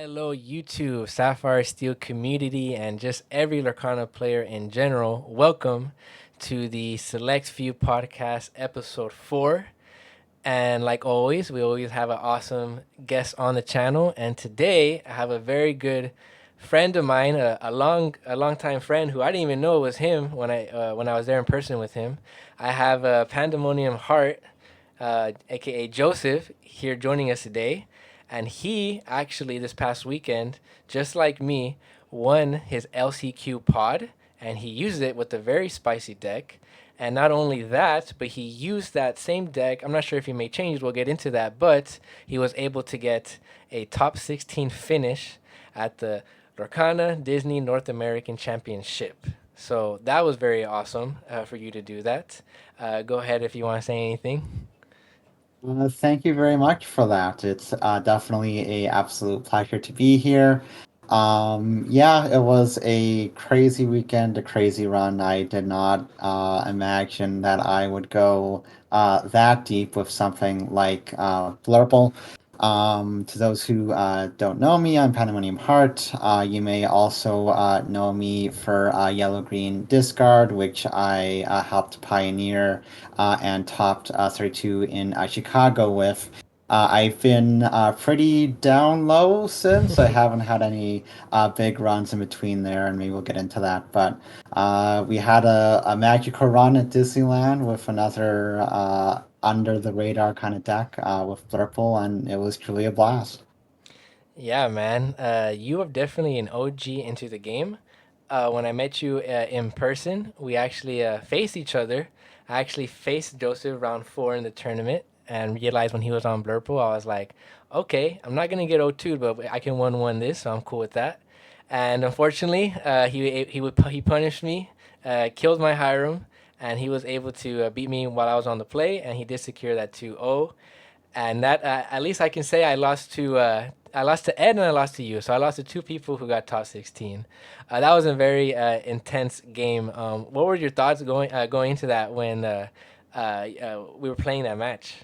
Hello, YouTube, Sapphire Steel community, and just every Lorcana player in general. Welcome to the Select Few Podcast, episode 4. And like always, we always have an awesome guest on the channel. And today, I have a very good friend of mine, a long time friend who I didn't even know it was him when I was there in person with him. I have Pandemonium Heart, aka Joseph, here joining us today. And he actually, this past weekend, just like me, won his LCQ pod, and he used it with a very spicy deck. And not only that, but he used that same deck. I'm not sure if he made changes, we'll get into that, but he was able to get a top 16 finish at the Lorcana Disney North American Championship. So that was very awesome for you to do that. Go ahead if you want to say anything. Thank you very much for that. It's definitely a absolute pleasure to be here. Yeah, it was a crazy weekend, a crazy run. I did not imagine that I would go that deep with something like Blurple. To those who don't know me, I'm Pandemonium Heart. You may also know me for Yellow Green Discard, which I helped pioneer and topped 32 in Chicago with. I've been pretty down low since. I haven't had any big runs in between there, and maybe we'll get into that. But we had a magical run at Disneyland with another under the radar kind of deck with Blurple, and it was truly a blast. Yeah, man. You are definitely an OG into the game. When I met you in person, we actually faced each other. I actually faced Joseph round 4 in the tournament and realized when he was on Blurple, I was like, okay, I'm not going to get 0-2, but I can 1-1 this, so I'm cool with that. And unfortunately, he punished me, killed my Hiram, and he was able to beat me while I was on the play, and he did secure that 2-0. And that at least I can say I lost to Ed and I lost to you. So I lost to two people who got top 16. That was a very intense game. What were your thoughts going into that when we were playing that match?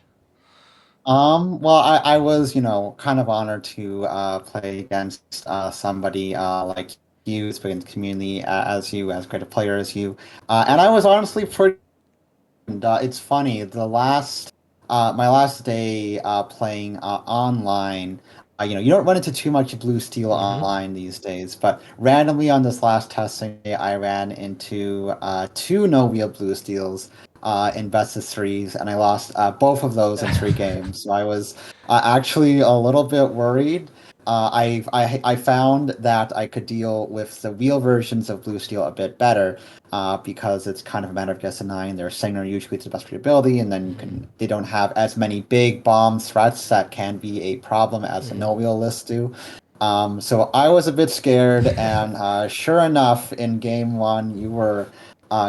Well, I was, kind of honored to play against somebody like you, who's been in the community as you, as great a player as you. And I was honestly pretty. And, it's funny, my last day playing online, you don't run into too much blue steel Mm-hmm. online these days, but randomly on this last testing day, I ran into two no wheel blue steels in best of threes, and I lost both of those in 3 games. So I was actually a little bit worried. I found that I could deal with the wheel versions of Blue Steel a bit better, because it's kind of a matter of just denying their signal usually to the best of your ability, and then they don't have as many big bomb threats that can be a problem as the Mm-hmm. no wheel lists do. So I was a bit scared, and sure enough, in game 1, you were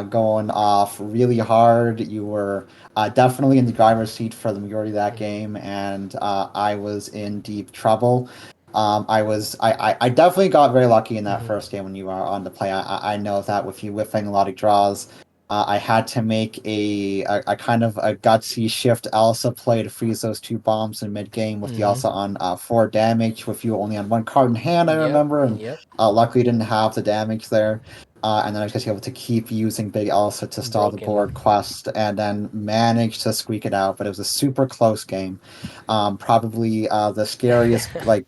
going off really hard. You were definitely in the driver's seat for the majority of that game, and I was in deep trouble. I definitely got very lucky in that Mm-hmm. first game when you are on the play. I know that with you whiffing a lot of draws, I had to make a kind of a gutsy shift Elsa play to freeze those two bombs in mid game with the Mm-hmm. Elsa on 4 damage with you only on one card in hand, I Yep. remember, and Yep. luckily didn't have the damage there. And then I was just able to keep using Big Elsa to stall the board Broken. quest and then manage to squeak it out. But it was a super close game. Probably the scariest, like,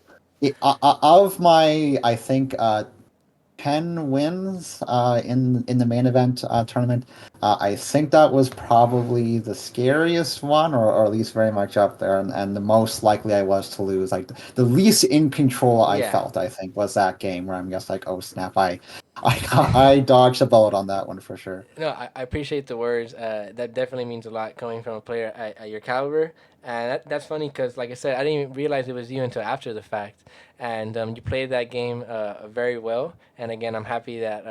of my, I think, 10 wins in the main event tournament. I think that was probably the scariest one, or at least very much up there, and the most likely I was to lose. Like the least in control I Yeah. felt, I think, was that game where I'm just like, oh snap, I dodged a bullet on that one for sure. No, I appreciate the words. That definitely means a lot coming from a player at your caliber. And that's funny because, like I said, I didn't even realize it was you until after the fact. And you played that game very well. And again, I'm happy that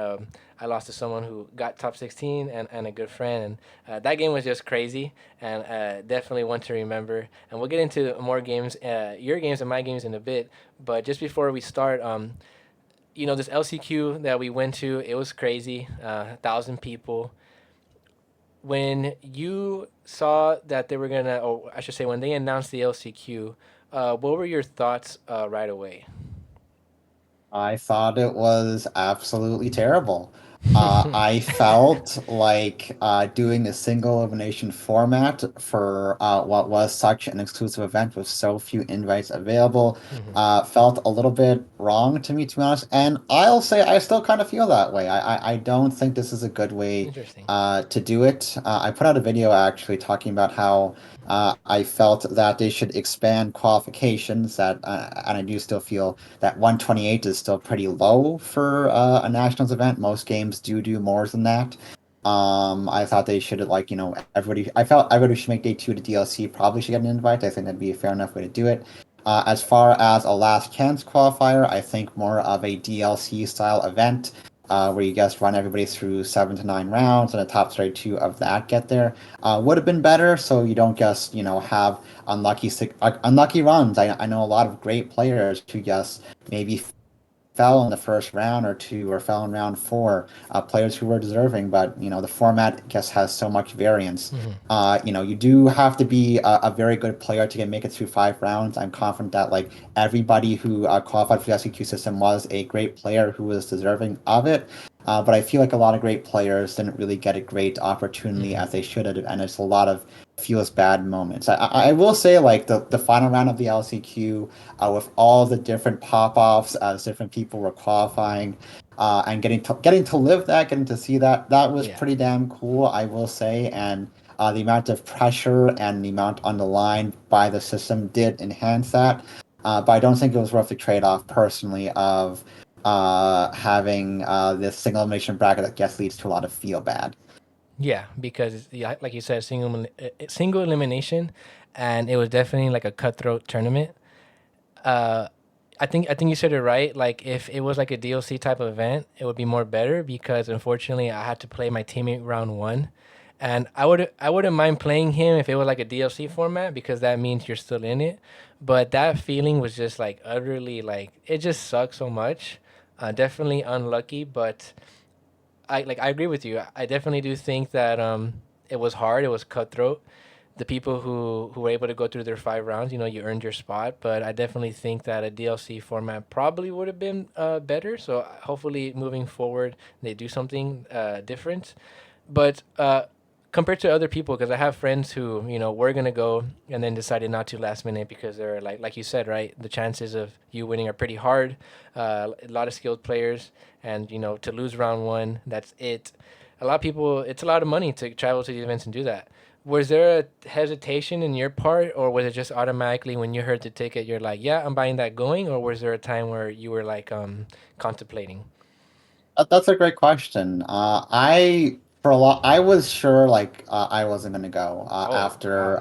I lost to someone who got top 16 and a good friend. And that game was just crazy and definitely one to remember. And we'll get into more games, your games and my games in a bit. But just before we start, this LCQ that we went to, it was crazy. 1,000 people. When you saw that they were gonna, or I should say, when they announced the LCQ, what were your thoughts right away? I thought it was absolutely terrible. I felt like doing a single elimination format for what was such an exclusive event with so few invites available Hmm. felt a little bit wrong to me, to be honest. And I'll say I still kind of feel that way. I don't think this is a good way Interesting. to do it. I put out a video actually talking about how I felt that they should expand qualifications, and I do still feel that 128 is still pretty low for a nationals event. Most games do more than that. I thought they should like everybody. I felt everybody should make day two to DLC. Probably should get an invite. I think that'd be a fair enough way to do it. As far as a last chance qualifier, I think more of a DLC style event where you just run everybody through 7 to 9 rounds and the top 32 of that get there would have been better. So you don't just have unlucky runs. I know a lot of great players who just maybe fell in the first round or two or fell in round four, players who were deserving, but the format just has so much variance. Hmm. You do have to be a very good player to make it through 5 rounds. I'm confident that like everybody who qualified for the SEQ system was a great player who was deserving of it. But I feel like a lot of great players didn't really get a great opportunity Hmm. as they should have, and it's a lot of feels bad moments. I will say like the final round of the LCQ with all the different pop-offs as different people were qualifying and getting to live that, getting to see that, that was Yeah. pretty damn cool, I will say. And the amount of pressure and the amount on the line by the system did enhance that. But I don't think it was worth the trade-off personally of having this single elimination bracket that just leads to a lot of feel bad. Yeah, because yeah, like you said, single elimination, and it was definitely like a cutthroat tournament. Uh, I think you said it right. Like if it was like a DLC type of event, it would be more better because unfortunately I had to play my teammate round one, and I wouldn't mind playing him if it was like a DLC format because that means you're still in it. But that feeling was just like utterly like it just sucks so much. Definitely unlucky, but I agree with you. I definitely do think that it was hard. It was cutthroat. The people who were able to go through their 5 rounds, you earned your spot. But I definitely think that a DLC format probably would have been better. So hopefully moving forward they do something different. But compared to other people, because I have friends who were gonna go and then decided not to last minute because they're like you said, right? The chances of you winning are pretty hard. A lot of skilled players, and to lose round one, that's it. A lot of people, it's a lot of money to travel to these events and do that. Was there a hesitation in your part, or was it just automatically when you heard the ticket, you're like, yeah, I'm buying that going, or was there a time where you were like contemplating? That's a great question. I for a lot, I was sure like I wasn't gonna go Oh, wow. after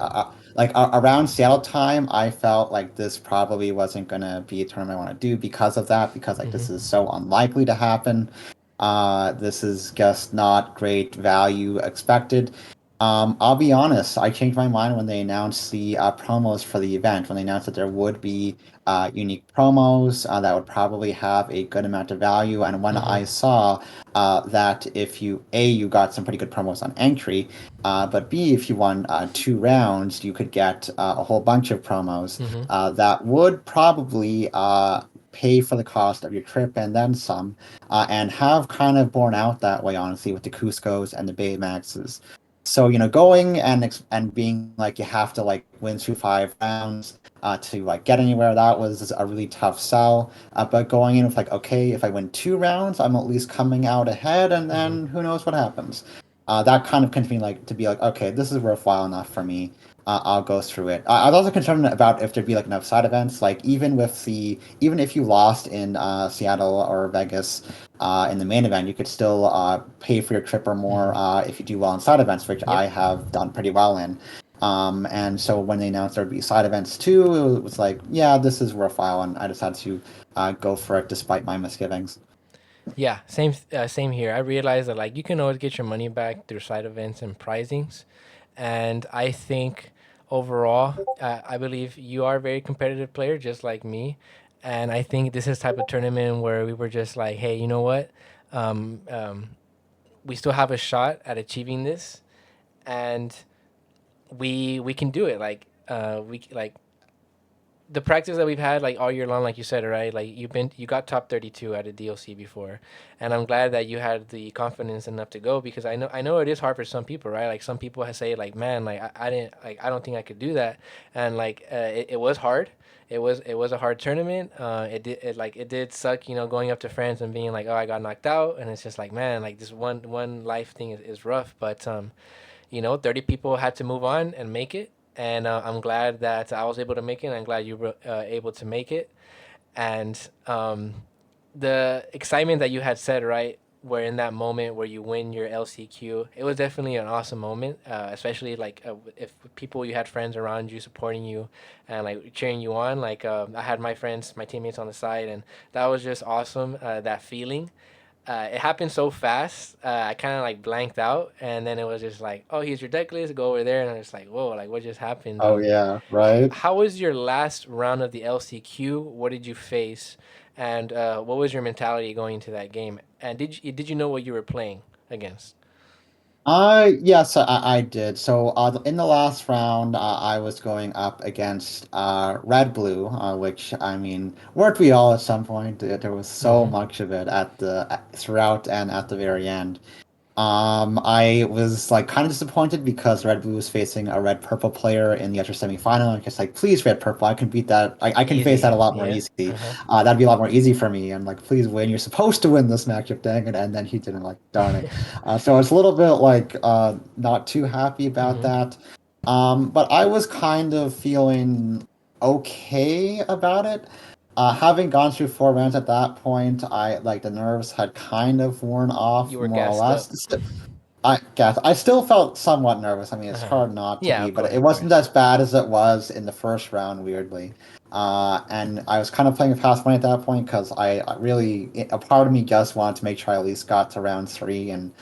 like around Seattle time. I felt like this probably wasn't gonna be a tournament I want to do because of that. Because like Mm-hmm. this is so unlikely to happen. This is just not great value expected. I'll be honest, I changed my mind when they announced the promos for the event. When they announced that there would be unique promos that would probably have a good amount of value. And when Mm-hmm. I saw that if you got some pretty good promos on entry, but B, if you won 2 rounds, you could get a whole bunch of promos Mm-hmm. that would probably pay for the cost of your trip and then some, and have kind of borne out that way, honestly, with the Cuscos and the Baymaxes. So, going and being like you have to like win through 5 rounds to like get anywhere, that was a really tough sell. But going in with like, okay, if I win 2 rounds, I'm at least coming out ahead, and Mm-hmm. then who knows what happens. That kind of continued like to be like, okay, this is worthwhile enough for me. I'll go through it. I was also concerned about if there'd be like enough side events, like even if you lost in Seattle or Vegas in the main event, you could still pay for your trip or more Mm-hmm. if you do well in side events, which Yep. I have done pretty well in. And so when they announced there'd be side events too, it was like, yeah, this is worthwhile, and I decided to go for it despite my misgivings. Yeah, same here. I realized that like you can always get your money back through side events and prizings, and I think overall, I believe you are a very competitive player, just like me, and I think this is type of tournament where we were just like, hey, you know what, um, um, we still have a shot at achieving this, and we can do it. Like we like the practice that we've had like all year long, like you said, right? Like you got top 32 at a DLC before, and I'm glad that you had the confidence enough to go because I know it is hard for some people, right? Like some people say like, man, like I didn't like I don't think I could do that, and like it was hard. It was a hard tournament. It did suck, going up to friends and being like, oh, I got knocked out, and it's just like, man, like this one life thing is rough, but 30 people had to move on and make it. And I'm glad that I was able to make it. And I'm glad you were able to make it. And the excitement that you had said, right, where in that moment where you win your LCQ, it was definitely an awesome moment, especially like if people you had friends around you supporting you and like cheering you on. Like I had my friends, my teammates on the side, and that was just awesome. That feeling it happened so fast. I kind of like blanked out, and then it was just like, "Oh, here's your deck list. Go over there." And I was like, "Whoa! Like, what just happened?" Oh yeah, right. How was your last round of the LCQ? What did you face, and what was your mentality going into that game? And did you know what you were playing against? Yes, I did. So, in the last round, I was going up against Red Blue, which I mean, weren't we all at some point? There was so Mm-hmm. much of it throughout and at the very end. I was like kind of disappointed because Red Blue was facing a red purple player in the other semifinal. I'm just like, please, red purple, I can beat that. I can face that Easy. a lot more Yeah. easy. Uh huh. That'd be a lot more easy for me. And like, please win. You're supposed to win this matchup, dang it. And then he didn't. Like, darn it. So it's a little bit like not too happy about Mm-hmm. that. But I was kind of feeling okay about it. Having gone through 4 rounds at that point, I like the nerves had kind of worn You off were more or gassed up. less. I guess I still felt somewhat nervous. I mean, Uh it's huh. hard not to Yeah, be, of but course, it of wasn't course. as bad as it was in the first round, weirdly. And I was kind of playing with fast money at that point because I really, a part of me just wanted to make sure I at least got to round three and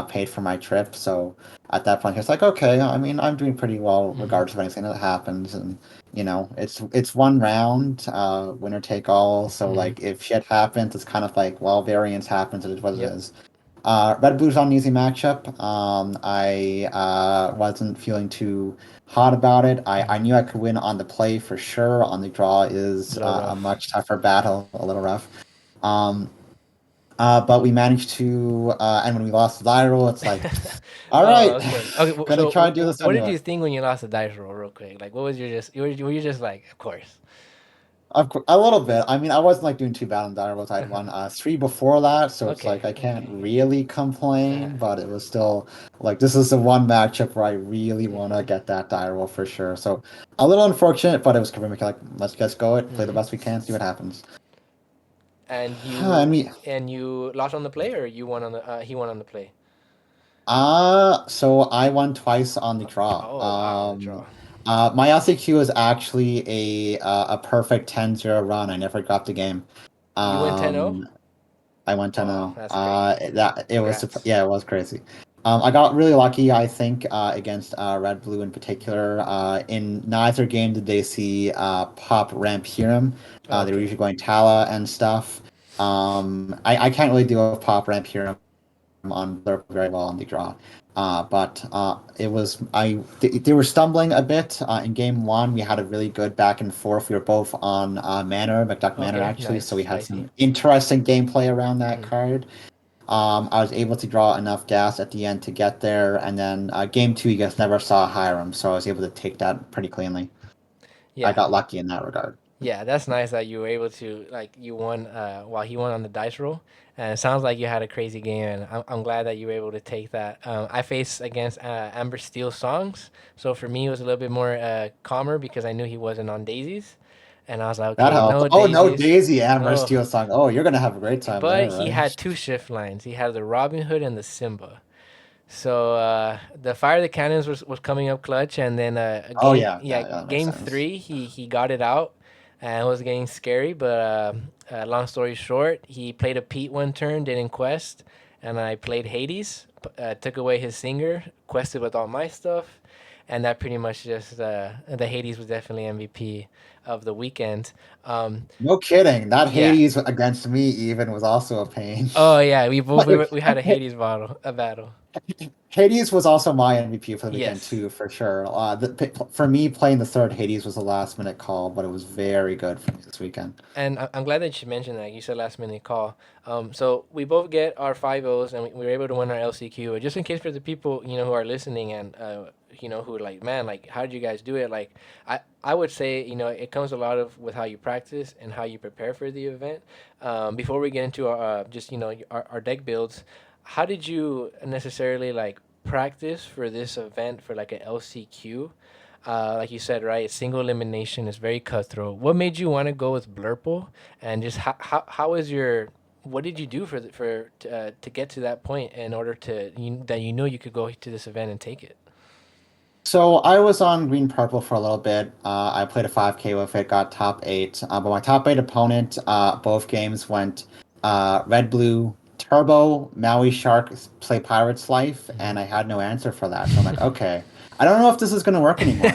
paid for my trip. So at that point, it's like, okay, I mean, I'm doing pretty well Mm-hmm. regardless of anything that happens, and it's 1 round, winner take all. So Mm-hmm. like, if shit happens, it's kind of like, well, variance happens. It is what it Yep. is. Red Blue's not an easy matchup. I wasn't feeling too hot about it. I Mm-hmm. knew I could win on the play for sure. On the draw A is little a rough. much tougher battle, a little rough. Um, but we managed to, and when we lost the die roll, it's like, all Oh, right, okay. Okay. gonna So, try to do this what did anyway. you think when you lost the dice roll, real quick? Like, what was your just? Were you just like, of course? Of course, a little bit. I mean, I wasn't like doing too bad on die rolls. I'd Uh-huh. won three before that, so it's Okay. like I can't Okay. really Uh-huh. complain. But it was still like this is the one matchup where I really want to Mm-hmm. get that die roll for sure. So a little unfortunate, but it was convenient. Like let's just go it, play the Mm-hmm. best we can, see what happens. And I you mean, and you lost on the play, or you won on the he won on the play. so I won twice on the draw. Oh wow, the draw. My LCQ is actually a perfect 10-0 run. I never dropped a game. You went 10-0. Um, I went Oh, 10-0. that's great. That it was Congrats. yeah, it was crazy. I got really lucky, I think, against Red Blue in particular. In neither game did they see Pop Ramp Hiram. Oh, They were okay. usually going Tala and stuff. I can't really deal with Pop Ramp Hiram on Blurple very well on the draw. But it was they were stumbling a bit in game one. We had a really good back and forth. We were both on Manor, McDuck Manor Okay, actually, nice, so we had spicy. some interesting gameplay around that Mm-hmm. card. I was able to draw enough gas at the end to get there, and then game two, you guys never saw Hiram, so I was able to take that pretty cleanly. I Yeah, got lucky in that regard. yeah, that's nice that you were able to like you won while he won on the dice roll, and it sounds like you had a crazy game, and I'm glad that you were able to take that. I faced against Amber Steel songs, so for me it was a little bit more calmer because I knew he wasn't on daisies, and I was like, That okay, helped. no Oh no, daisies, Daisy Amber no. Steel song. Oh, you're gonna have a great time But there, he right? had two shift lines. He had the Robin Hood and the Simba. So the fire the cannons was coming up clutch, and then a Oh game yeah, yeah yeah, that makes game sense. three he got it out, and it was getting scary. But long story short, he played a Pete one turn, didn't quest, and I played Hades, took away his singer, quested with all my stuff, and that pretty much just the Hades was definitely MVP of the weekend. Um, No kidding. That yeah. Hades against me even was also a pain. Oh yeah, we both Like, we had a Hades battle. Hades was also my MVP for the weekend Yes. too, for sure. For me, playing the third Hades was a last minute call, but it was very good for me this weekend. And I'm glad that you mentioned that. You said last minute call. So we both get our 5-0s and we were able to win our LCQ. Just in case for the people who are listening and who are like, man, like how did you guys do it? Like I would say it comes a lot of with how you practice and how you prepare for the event. Before we get into our just our deck builds, how did you necessarily like practice for this event for like an LCQ? Like you said, right? Single elimination is very cutthroat. What made you want to go with Blurple? And just how is your what did you do to get to that point in order that you could go to this event and take it? So I was on green purple for a little bit. I played a 5K with it, got top eight. But my top eight opponent, both games went red blue turbo Maui Shark play Pirate's Life, and I had no answer for that. So I'm like, okay, I don't know if this is going to work anymore.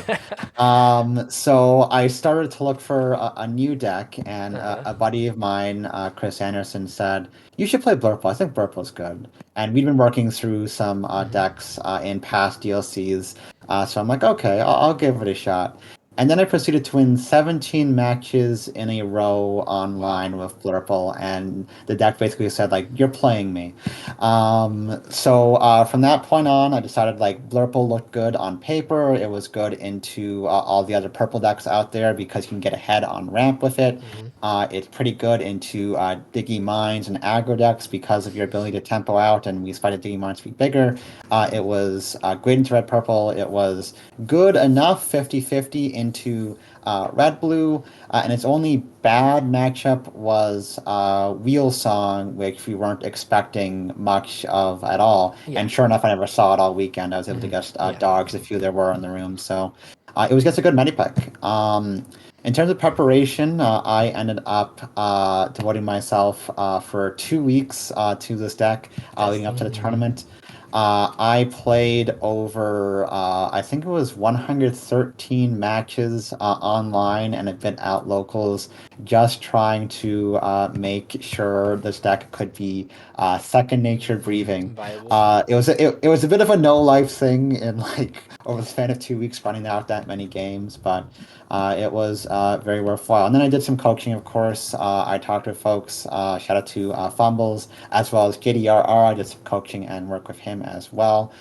So I started to look for a new deck, and Uh huh. a buddy of mine, Chris Anderson, said, "You should play Blurple. I think Blurple's good." And we'd been working through some Hmm. decks in past DLCs. So I'm like, okay, I'll give it a shot. And then I proceeded to win 17 matches in a row Wow. online with Blurple, and the deck basically said, like, you're playing me. So from that point on, I decided, like, Blurple looked good on paper. It was good into all the other purple decks out there because you can get ahead on ramp with it. Hmm. It's pretty good into Diggy Mines and aggro decks because of your ability to tempo out, and we spited Diggy Mines to be bigger. It was great into red purple. It was good enough 50-50 into red blue. And its only bad matchup was Wheel Song, which we weren't expecting much of at all. Yeah. And sure enough, I never saw it all weekend. I was able to Hmm. get Yeah. dogs, a few there were in the room. So it was just a good medi pick. In terms of preparation, I ended up devoting myself for 2 weeks to this deck leading up to Testing. the Hmm. tournament. I played over, I think it was 113 matches online and a bit out locals, just trying to make sure this deck could be second nature breathing. Viable. It was a bit of a no life thing in like over the span of 2 weeks running out that many games, but it was very worthwhile. And then I did some coaching, of course. I talked to folks. Shout out to Fumbles as well as KDRR. I did some coaching and work with him as well.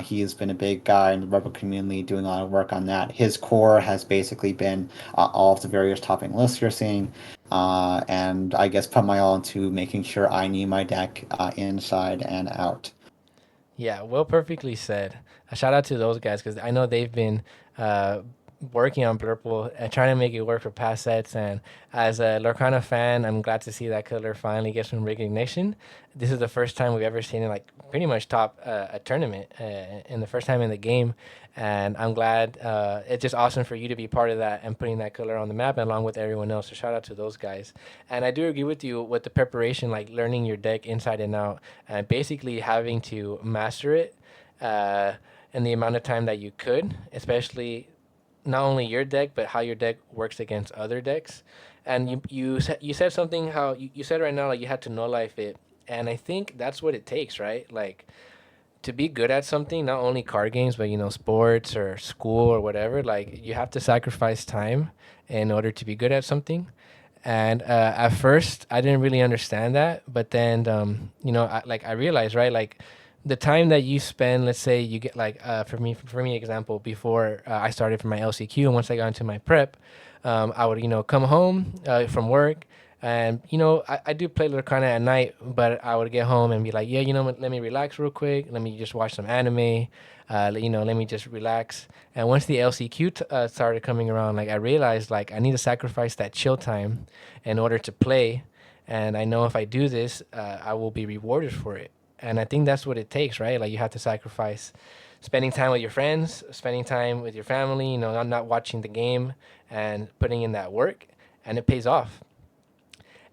He has been a big guy in the Rebel community doing a lot of work on that. His core has basically been all of the various topping lists you're seeing. And I guess put my all into making sure I knew my deck inside and out. Yeah, well, perfectly said. A shout out to those guys because I know they've been uh, working on Blurple and trying to make it work for past sets. And as a Lorcana fan, I'm glad to see that color finally get some recognition. This is the first time we've ever seen it like pretty much top a tournament and the first time in the game. And I'm glad it's just awesome for you to be part of that and putting that color on the map along with everyone else. So shout out to those guys. And I do agree with you with the preparation, like learning your deck inside and out and basically having to master it uh, in the amount of time that you could, especially not only your deck but how your deck works against other decks. And you said something how you said right now like you had to know life it, and I think that's what it takes, right? Like to be good at something, not only card games but sports or school or whatever. Like you have to sacrifice time in order to be good at something. And at first, I didn't really understand that, but then, I realized, right, like the time that you spend, let's say you get like, for me, example, before I started for my LCQ, and once I got into my prep, I would, come home from work, and I do play Lorcana at night, but I would get home and be like, yeah, what, let me relax real quick, let me just watch some anime, let me just relax. And once the LCQ started coming around, like I realized like I need to sacrifice that chill time in order to play. And I know if I do this, I will be rewarded for it. And I think that's what it takes, right? Like you have to sacrifice spending time with your friends, spending time with your family, not watching the game and putting in that work, and it pays off.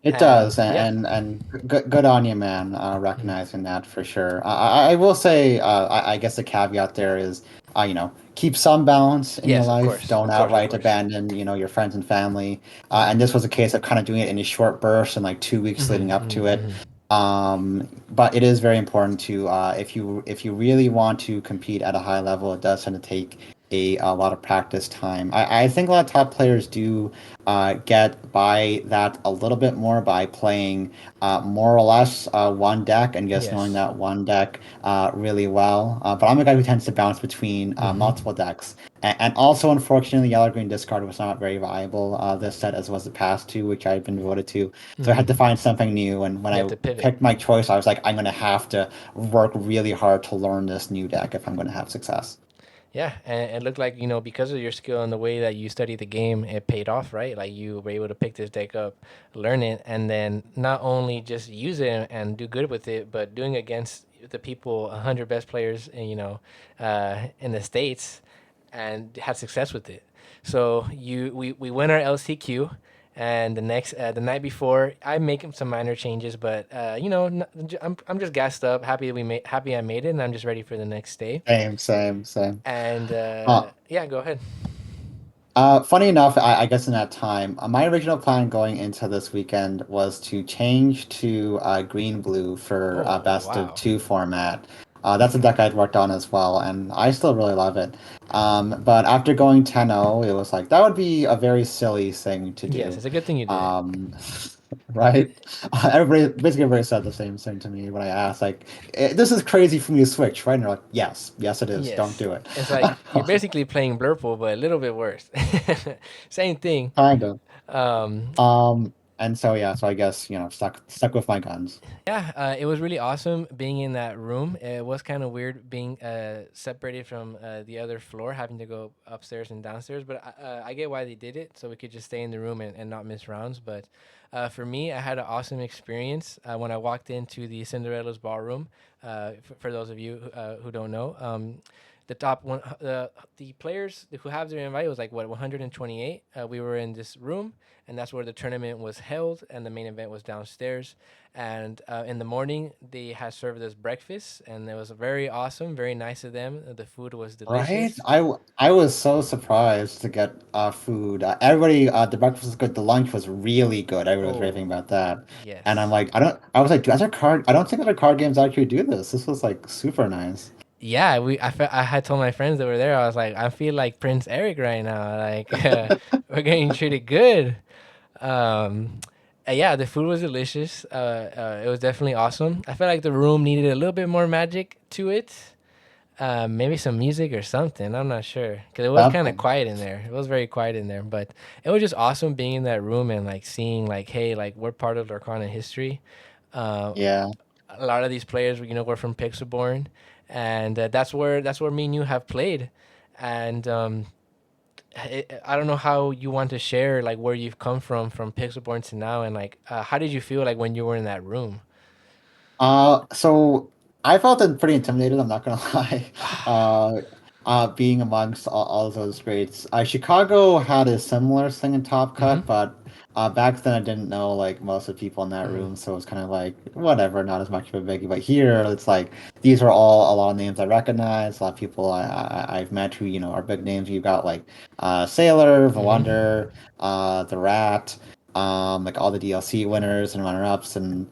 It And does, yeah. and good on you, man, Mhm. recognizing that for sure. I will say, I guess the caveat there is, keep some balance in your Yes, of life. course, Don't of course, of outright course. abandon, your friends and family. Hmm. And this was a case of kind of doing it in a short burst and like 2 weeks leading Hmm. up Hmm. to it. Hmm. But it is very important to if you really want to compete at a high level, it does tend to take a lot of practice time. I think a lot of top players do get by that a little bit more by playing more or less one deck and just knowing Yes. that one deck really well. But I'm a guy who tends to bounce between Mm-hmm. multiple decks. And also, unfortunately, yellow green discard was not very viable this set as was the past two, which I've been devoted to. So I had to Mm-hmm. find something new. And when You have I to pivot. picked my choice, I was like, I'm going to have to work really hard to learn this new deck if I'm going to have success. Yeah, and it looked like, because of your skill and the way that you studied the game, it paid off, right? Like you were able to pick this deck up, learn it, and then not only just use it and do good with it, but doing against the people, 100 best players, in the states, and had success with it. So we win our LCQ, and the night before, I make some minor changes, but I'm just gassed up, happy I made it, and I'm just ready for the next day. Same, same, same. And Uh, yeah, go ahead. Funny enough, I guess in that time, my original plan going into this weekend was to change to green blue for Oh best of wow. two format. That's a deck I'd worked on as well, and I still really love it. But after going 10-0, it was like that would be a very silly thing to Yes, do. it's a good thing you did it. Um, right? Everybody said the same thing to me when I asked, like, "This is crazy for me to switch, right?" And they're like, "Yes, yes, it is. Don't Yes, do it." it's like you're basically playing Blurple, but a little bit worse. Same thing. Kind of. Um, And so yeah, so I guess, stuck with my guns. Yeah, it was really awesome being in that room. It was kind of weird being separated from the other floor, having to go upstairs and downstairs. But I get why they did it, so we could just stay in the room and not miss rounds. But for me, I had an awesome experience when I walked into the Cinderella's ballroom. For those of you who don't know, the top one, the players who have their invite was like what 128. We were in this room, and that's where the tournament was held, and the main event was downstairs. And in the morning, they had served us breakfast, and it was very awesome, very nice of them. The food was Right? delicious. I was so surprised to get food. Everybody, the breakfast was good. The lunch was really good. Everybody was raving Oh, about that. And I'm yes. like, I was like, I don't think other card games actually do this. This was like super nice. Yeah, I had told my friends that were there, I was like, I feel like Prince Eric right now. Like, we're getting treated good. Um, yeah, the food was delicious. It was definitely awesome. I felt like the room needed a little bit more magic to it. Maybe some music or something. I'm not sure because it was kind of Something. quiet in there. It was very quiet in there, but it was just awesome being in that room and like seeing like, hey, like we're part of Lorcana history. Uh, Yeah. a lot of these players, were from Pixelborn, and that's where me and you have played, and I don't know how you want to share like where you've come from Pixelborn to now, and like how did you feel like when you were in that room? So I felt pretty intimidated, I'm not gonna lie. Uh, being amongst all of those greats. Chicago had a similar thing in Top Mm-hmm. Cut, but back then I didn't know like most of the people in that Mm-hmm. room, so it was kind of like whatever, not as much of a biggie. But here, it's like these are all a lot of names I recognize, a lot of people I've met who are big names. You got like Sailor, The Mm-hmm. Wonder, The Rat. Like all the DLC winners and runner-ups, and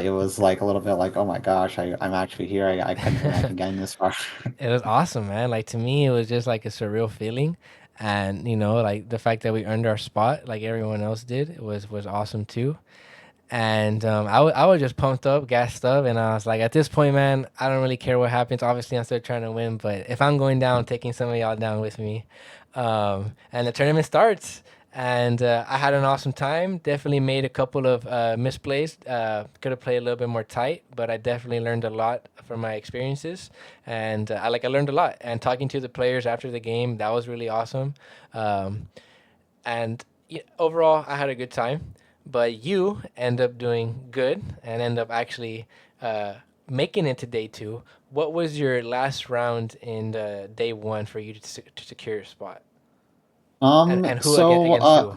it was like a little bit like, oh my gosh, I'm actually here. I couldn't imagine getting this far. It was awesome, man. Like to me, it was just like a surreal feeling, and like the fact that we earned our spot, like everyone else did, was awesome too. And I was just pumped up, gassed up, and I was like, at this point, man, I don't really care what happens. Obviously, I'm still trying to win, but if I'm going down, taking some of y'all down with me. And the tournament starts, and I had an awesome time. Definitely made a couple of misplays. Could have played a little bit more tight, but I definitely learned a lot from my experiences, and I learned a lot. And talking to the players after the game, that was really awesome. Um, and overall, I had a good time. But you end up doing good and end up actually uh, making it to day two. What was your last round in the day one for you to secure your spot? And who So against who?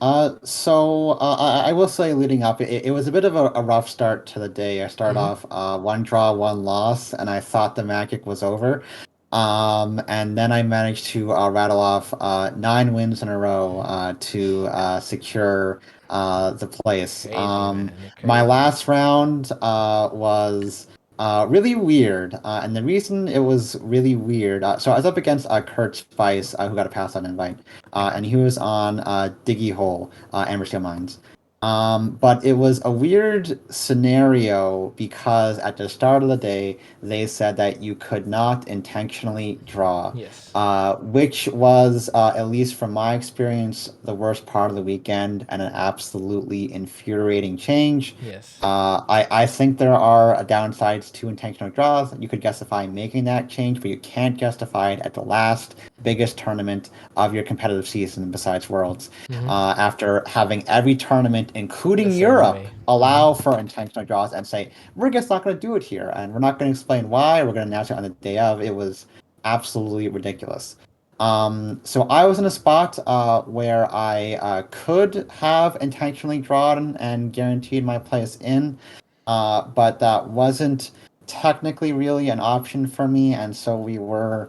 I will say leading up, it was a bit of a rough start to the day. I started Mm-hmm. off one draw, one loss, and I thought the magic was over. And then I managed to rattle off 9 wins in a row to secure the place. Crazy, man. You're My crazy. last round was really weird, and the reason it was really weird. So I was up against Kurt Spice, who got a pass on invite, Okay. and he was on Diggy Hole, Amber Steel Mines. But it was a weird scenario because at the start of the day, they said that you could not intentionally draw, Yes. which was, at least from my experience, the worst part of the weekend and an absolutely infuriating change. Yes. I think there are downsides to intentional draws. You could justify making that change, but you can't justify it at the last biggest tournament of your competitive season besides Worlds. Mm-hmm. After having every tournament, The including same Europe, way. allow Mm-hmm. for intentional draws and say, we're just not going to do it here. And we're not going to explain why. We're going to announce it on the day of. It was absolutely ridiculous. So I was in a spot where I could have intentionally drawn and guaranteed my place in, but that wasn't technically really an option for me, and so we were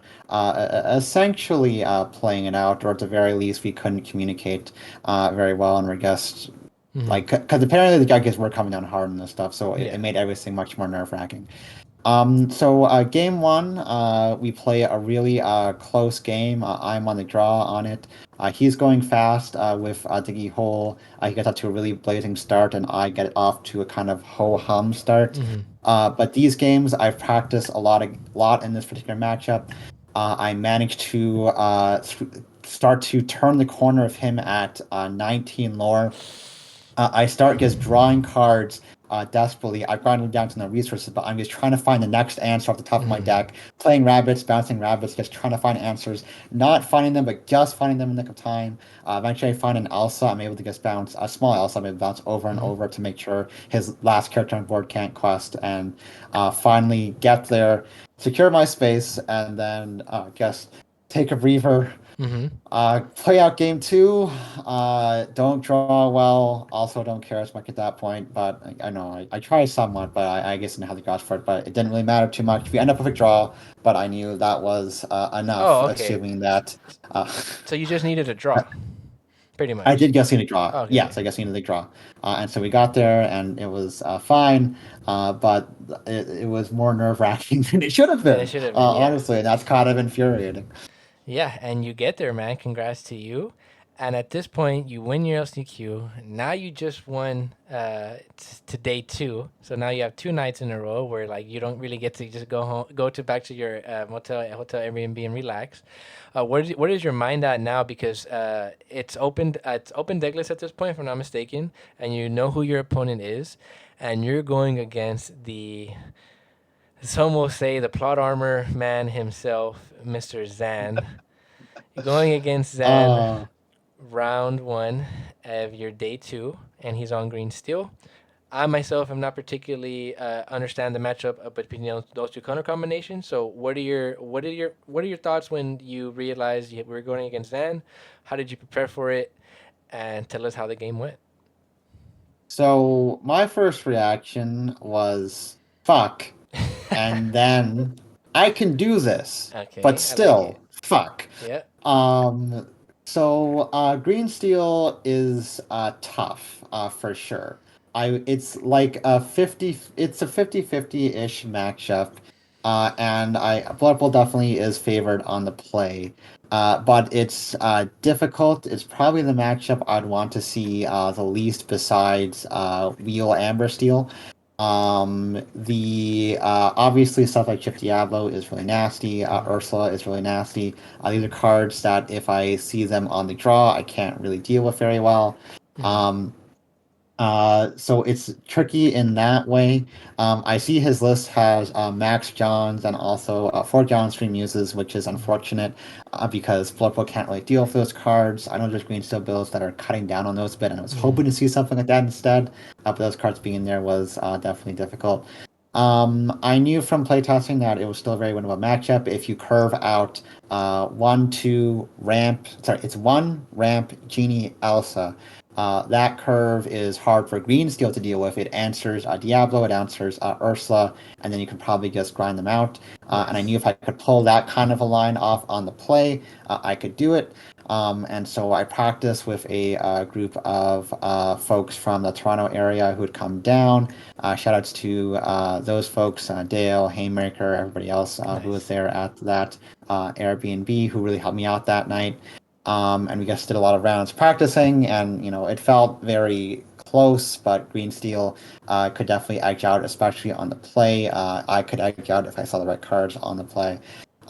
essentially playing it out, or at the very least, we couldn't communicate very well, and we're just Mm-hmm. like because apparently the judges were coming down hard on this stuff, so it Yeah. made everything much more nerve-wracking. Game one, we play a really close game. I'm on the draw on it. He's going fast with Diggy Hole. He gets up to a really blazing start, and I get off to a kind of ho-hum start. Mm-hmm. But these games, I've practiced a lot in this particular matchup. I managed to start to turn the corner of him at 19 lore. I start just drawing cards desperately. I've gotten down to no resources, but I'm just trying to find the next answer off the top of my Mm-hmm. deck, playing rabbits, bouncing rabbits, just trying to find answers, not finding them, but just finding them in the nick of time. Eventually, I find an Elsa. I'm able to just bounce a small Elsa. I'm able to bounce over and Mm-hmm. over to make sure his last character on board can't quest, and finally get there, secure my space, and then just take a breather, Mm-hmm. play out game two. Don't draw well. Also, don't care as much at that point. But I know I try somewhat, but I guess I didn't have the guts for it. But it didn't really matter too much. We end up with a draw, but I knew that was enough, Oh, okay. assuming that uh, So you just needed a draw, pretty I much. did guess need a draw. Okay, Yes, okay. I guess need a draw. And so we got there, and it was fine. But it was more nerve-wracking than it should have Then it been, should have been, yeah. honestly. And that's kind of infuriating. Yeah, and you get there, man. Congrats to you. And at this point, you win your LCQ. Now you just won to day two. So now you have two nights in a row where like you don't really get to just go home, go to back to your hotel Airbnb and relax. What is your mind at now? Because it's open decklist at this point, if I'm not mistaken, and you know who your opponent is, and you're going against the some will say the plot armor man himself, Mr. Zan. You're going against Zan Uh, round one of your day two, and he's on green steel. I myself am not particularly understand the matchup between those two color combinations. So what are your thoughts when you realized you were going against Zan? How did you prepare for it? And tell us how the game went. so my first reaction was fuck. And then I can do this, but Okay, I like still, it. fuck. Yeah. Um, Green Steel is tough, for sure. It's like it's a 50-50-ish matchup. And BLURPLE definitely is favored on the play. But it's difficult. It's probably the matchup I'd want to see the least besides Wheel Amber Steel. The Obviously stuff like Chip Diablo is really nasty. Mm-hmm. Ursula is really nasty. These are cards that if I see them on the draw, I can't really deal with very well. Mm-hmm. Um, so it's tricky in that way. I see his list has Max Johns and also 4 Johns Free Muses, which is Mm-hmm. unfortunate because Flippo can't really deal with those cards. I know there's Green Steel builds that are cutting down on those a bit, and I was Mm-hmm. hoping to see something like that instead. But those cards being there was definitely difficult. I knew from playtesting that it was still a very winnable matchup. If you curve out 1, 2 ramp, sorry, it's 1 ramp Genie Elsa. That curve is hard for Green Steel to deal with. It answers Diablo, it answers Ursula, and then you can probably just grind them out. And I knew Yes. if I could pull that kind of a line off on the play, I could do it. And so I practiced with a group of folks from the Toronto area who had come down. Shout outs to those folks, Dale, Haymaker, everybody else who was Nice. there at that Airbnb who really helped me out that night. And we just did a lot of rounds practicing, and it felt very close, but Green Steel could definitely edge out, especially on the play. I could edge out if I saw the right cards on the play.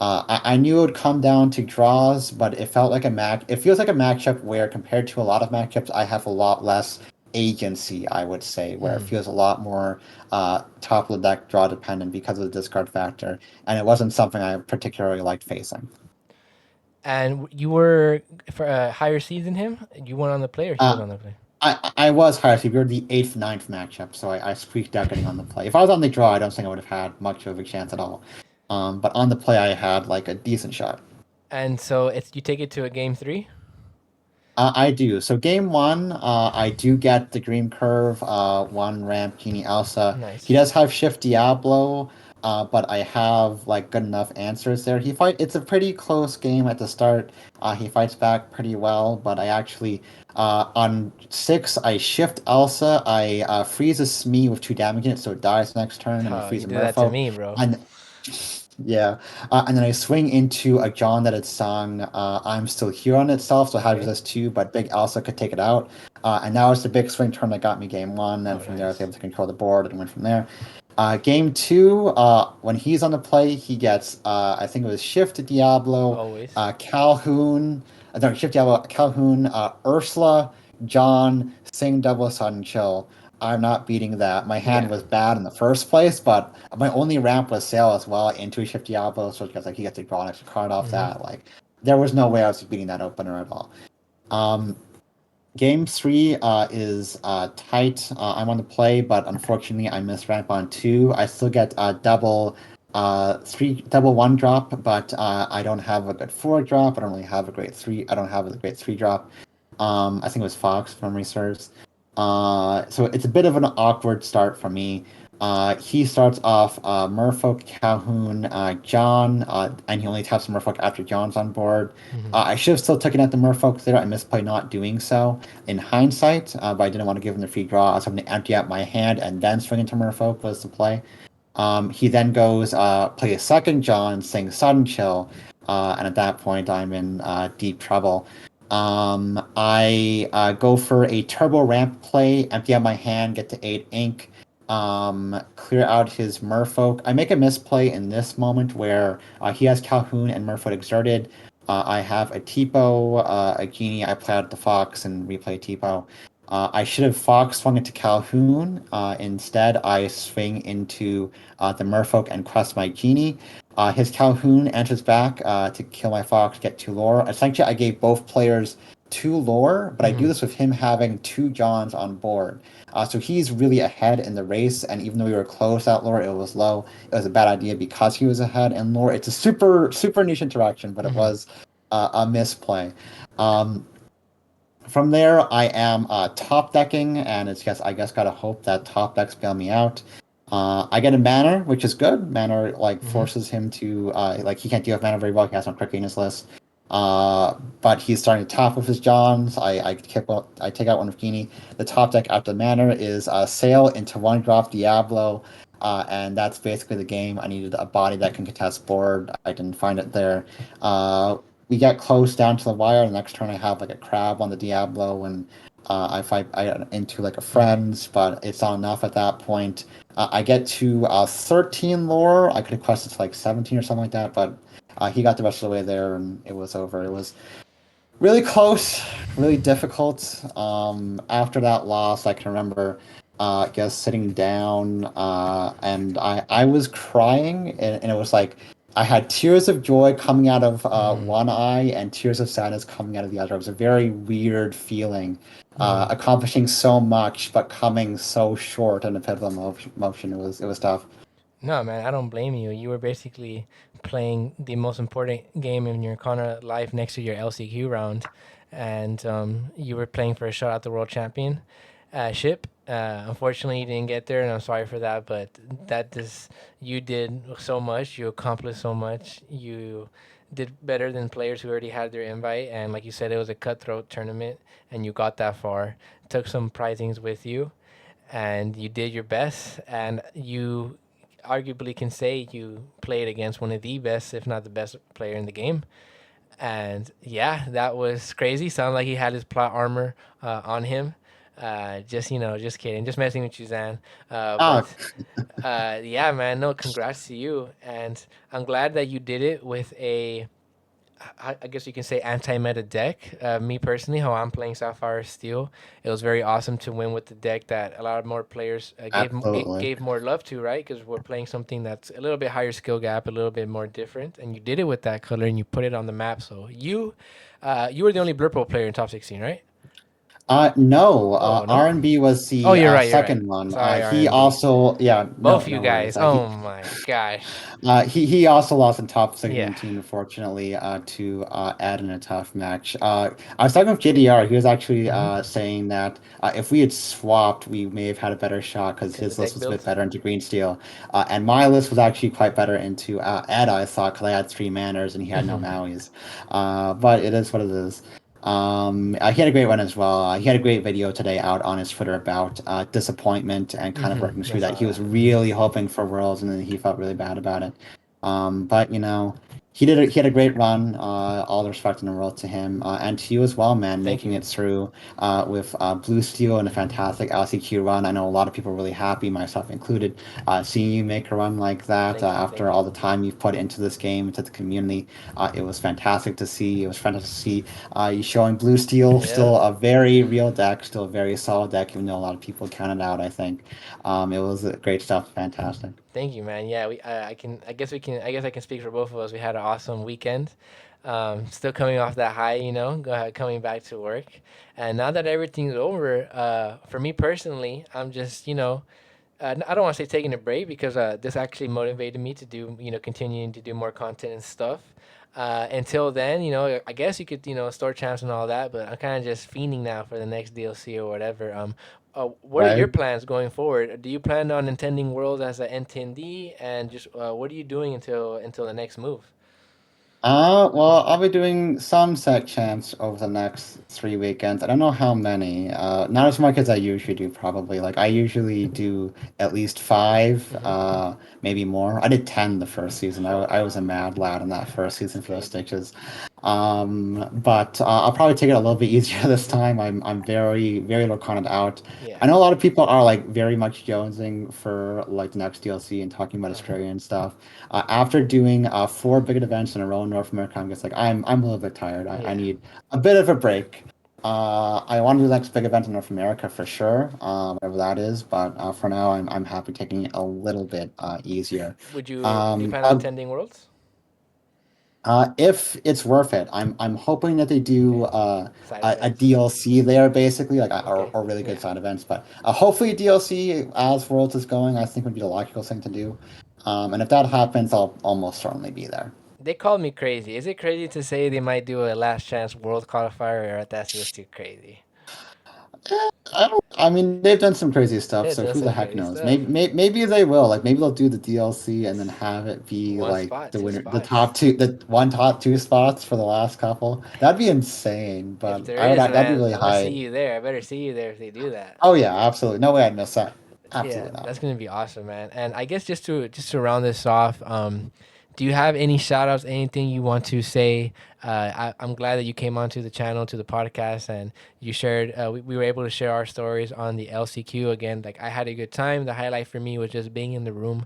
I knew it would come down to draws, but it felt like a match. It feels like a matchup where, compared to a lot of matchups, I have a lot less agency, I would say, where it Hmm. feels a lot more top of the deck draw dependent because of the discard factor, and it wasn't something I particularly liked facing. And you were for a higher seed than him. You went on the play, or he was Uh, on the play. I was higher seed. We were the eighth, ninth matchup, so I squeaked out getting on the play. If I was on the draw, I don't think I would have had much of a chance at all. But on the play, I had like a decent shot. And so it's you take it to a game three. I do. So game one, I do get the green curve, one ramp Genie Elsa. He Nice. does have Shift Diablo, but I have like good enough answers there. It's a pretty close game at the start. He fights back pretty well, but I actually on six I Shift Elsa. I freeze a Smee with two damage in it, so it dies next turn, and I Oh, freeze you a do that to Merfolk. me, bro. And yeah, and then I swing into a John that had sung "I'm Still Here" on itself, so it has Okay. resist two, but Big Elsa could take it out. And that was the big swing turn that got me game one. And Oh, from there, I was nice. able to control the board and went from there. Game two, when he's on the play, he gets I think it was Shift Diablo, Always. Calhoun, no, Shift Diablo, Calhoun, Ursula, John, Sing Double Sudden Chill. I'm not beating that. My hand Yeah. was bad in the first place, but my only ramp was Sail as well into Shift Diablo, so it's like he gets to draw an extra card off Mm-hmm. that. Like there was no way I was beating that opener at all. Um, Game three is tight. I'm on the play, but unfortunately, I missed ramp on two. I still get double one drop, but I don't have a good four drop. I don't really have a great three. I don't have a great three drop. I think it was Fox, if memory serves. So it's a bit of an awkward start for me. He starts off Merfolk, Calhoun, John, and he only taps Merfolk after John's on board. Mm-hmm. I should have still taken out the Merfolk there. I misplayed not doing so in hindsight, but I didn't want to give him the free draw. I was hoping to empty out my hand and then swing into Merfolk was the play. He then goes play a second John, sing Sudden Chill, and at that point I'm in deep trouble. I go for a turbo ramp play, empty out my hand, get to 8 ink, clear out his Merfolk. I make a misplay in this moment where he has Calhoun and Merfolk exerted. I have a Tipo, a Genie. I play out the Fox and replay Tipo. I should have Fox swung into Calhoun. Instead, I swing into the Merfolk and quest my Genie. His Calhoun enters back to kill my Fox, get two lore. Essentially, I gave both players two lore, but I do Mm-hmm. this with him having two Johns on board. So he's really ahead in the race, and even though we were close at lore, it was low. It was a bad idea because he was ahead in lore. It's a super niche interaction, but it Mm-hmm. was a misplay. Um, from there, I am top decking, and it's just I guess gotta hope that top decks bail me out. I get a manner, which is good. Manner like Mm-hmm. forces him to like he can't deal with mana very well. He has no quick in his list. But he's starting to top with his Johns. I take out one of Genie. The top deck after the manner is Sail into one drop Diablo, and that's basically the game. I needed a body that can contest board. I didn't find it there. We get close down to the wire. The next turn, I have like a crab on the Diablo, and I fight into like a Mm-hmm. friends, but it's not enough at that point. I get to 13 lore. I could have quested to like 17 or something like that, but he got the rest of the way there, and it was over. It was really close, really difficult. After that loss, I can remember, just sitting down, and I was crying, and it was like I had tears of joy coming out of Mm-hmm. one eye and tears of sadness coming out of the other. It was a very weird feeling, Mm-hmm. accomplishing so much but coming so short in a pivotal motion. It was tough. No, man, I don't blame you. You were basically playing the most important game in your Connor life next to your LCQ round, and you were playing for a shot at the world champion ship. Unfortunately, you didn't get there, and I'm sorry for that. But that is, you did so much. You accomplished so much. You did better than players who already had their invite. And like you said, it was a cutthroat tournament, and you got that far. Took some prizings with you, and you did your best. And you arguably can say you played against one of the best, if not the best player in the game. And yeah, that was crazy. Sounded like he had his plot armor on him. Just just kidding, just messing with you, Zan. Ah, But yeah, man, no, congrats to you, and I'm glad that you did it with a I guess you can say anti-meta deck. Me personally, how I'm playing Sapphire Steel, it was very awesome to win with the deck that a lot more players absolutely. gave more love to, right? Because we're playing something that's a little bit higher skill gap, a little bit more different, and you did it with that color and you put it on the map. So you were the only BLURPLE player in top 16, right? No, Oh no. R&B was Oh, the you're right. You're right. second one. Sorry, He RMB. also, yeah, no, Both you no worries. guys. Oh my gosh. He also lost in top Yeah. 17, unfortunately, to Ed in a tough match. I was talking with JDR. He was actually Mm-hmm. saying that if we had swapped, we may have had a better shot because Because the his list deck was a bit build. better into green steel, and my list was actually quite better into Ed. I thought because I had three manners and he had no Mauis, but it is what it is. He had a great one as well. He had a great video today out on his Twitter about disappointment and kind of working I through that. saw He was that. really hoping for Worlds, and then he felt really bad about it. But he had a great run. All the respect in the world to him, and to you as well, man, Thank making you. it through with Blue Steel and a fantastic LCQ run. I know a lot of people were really happy, myself included, seeing you make a run like that Thank you. after Thank all you. the time you've put into this game, into the community. It was fantastic to see. It was fantastic to see you showing Blue Steel, Yeah. still a very real deck, still a very solid deck, even though a lot of people counted out, I think. It was great stuff, fantastic. Thank you, man. Yeah, I can. I guess we can. I guess I can speak for both of us. We had an awesome weekend. Still coming off that high, coming back to work. And now that everything's over, for me personally, I'm just, I don't want to say taking a break because this actually motivated me to do, continuing to do more content and stuff. Until then, I guess you could, store champs and all that, but I'm kind of just fiending now for the next DLC or whatever. What are your Right. plans going forward? Do you plan on attending Worlds as an NTND, and just what are you doing until the next move? Well, I'll be doing some set champs over the next 3 weekends. I don't know how many. Not as much as I usually do, probably. Like I usually do at least five, Mm-hmm. maybe more. I did 10 the first season. Oh I was a wow, mad lad in that first that's season for those crazy. stitches. But I'll probably take it a little bit easier this Mm-hmm. time. I'm very, very Lorcana out. Yeah. I know a lot of people are like very much jonesing for like the next DLC and talking about Uh-huh. Australia and stuff. After doing four big events in a row in North America, I'm just like I'm a little bit tired. I Yeah. need a bit of a break. I want to do the next big event in North America for sure, whatever that is. But for now, I'm happy taking it a little bit easier. Do you plan on But attending Worlds? if it's worth it, I'm hoping that they do Okay. Side a events. DLC there, basically, like Okay. or really good Yeah. side events. But hopefully DLC as Worlds is going, I think would be the logical thing to do. And if that happens, I'll almost certainly be there. They called me crazy. Is it crazy to say they might do a last chance world qualifier, or that's just too crazy? I don't. I mean, they've done some crazy stuff, They've so done who the some heck crazy knows? stuff. Maybe they will. Like maybe they'll do the DLC and then have it be One like spot, the two winner, the spots. top two, the one top two spots for the last couple. That'd be insane. If But there I would. is, That'd be man, really I'm gonna see high. you there. I better see you there if they do that. Oh yeah, absolutely. No way I'd miss that. Yeah, Absolutely not. that's gonna be awesome, man. And I guess just to round this off, do you have any shout outs, anything you want to say? I'm glad that you came onto the channel, to the podcast, and you shared. We were able to share our stories on the LCQ again. Like I had a good time. The highlight for me was just being in the room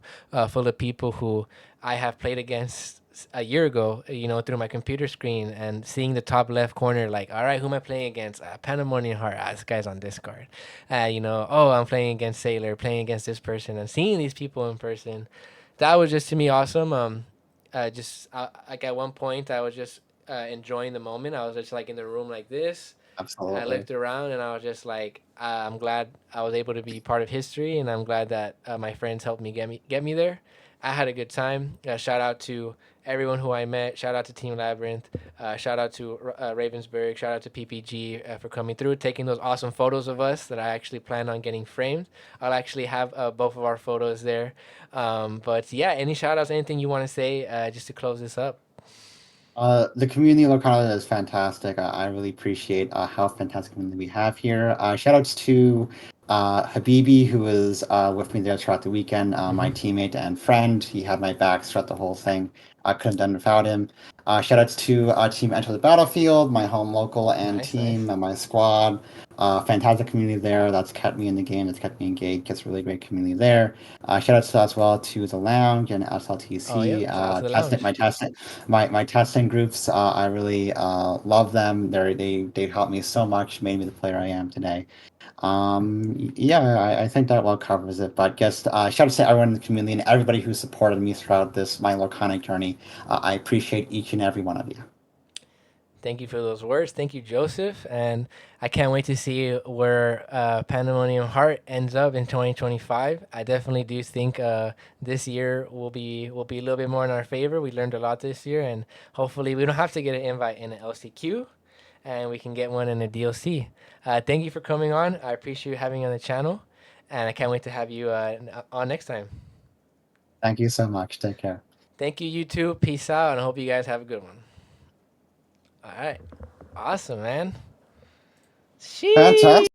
full of people who I have played against a year ago, through my computer screen, and seeing the top left corner, like, all right, who am I playing against? PandemoniumHeart. This guy's on Discord. Oh, I'm playing against Sailor, playing against this person, and seeing these people in person, that was just to me awesome. Just like at one point, I was just enjoying the moment. I was just like in the room like this. I Absolutely. looked around and I was just like, I'm glad I was able to be part of history, and I'm glad that my friends helped me get me there. I had a good time. Shout out to everyone who I met. Shout out to Team Labyrinth. Shout out to Ravensburg. Shout out to PPG for coming through, taking those awesome photos of us that I actually plan on getting framed. I'll actually have both of our photos there. But yeah, any shout outs, anything you want to say just to close this up? The community in Lorcana is fantastic. I really appreciate how fantastic community we have here. Shout outs to Habibi, who was with me there throughout the weekend, my Hmm. teammate and friend. He had my back throughout the whole thing. I couldn't have done it without him. Shout outs to Team Enter the Battlefield, my home local and Nice, nice. team, and my squad. Fantastic community there. That's kept me in the game. That's kept me engaged. Gets really great community there. Shout outs to as well to the Lounge and Oh, SLTC. yep. Shout out to the Testing lounge. my testing my testing groups. I really love them. They helped me so much, made me the player I am today. Yeah, I think that well covers it. But just shout out to everyone in the community and everybody who supported me throughout this my Lorcanic journey. I appreciate each and every one of you. Thank you for those words. Thank you, Joseph. And I can't wait to see where Pandemonium Heart ends up in 2025. I definitely do think this year will be a little bit more in our favor. We learned a lot this year, and hopefully we don't have to get an invite in an LCQ, and we can get one in a DLC. Thank you for coming on. I appreciate you having you on the channel, and I can't wait to have you on next time. Thank you so much. Take care. Thank you, you too. Peace out, and I hope you guys have a good one. All right. Awesome, man. Sheesh. Fantastic.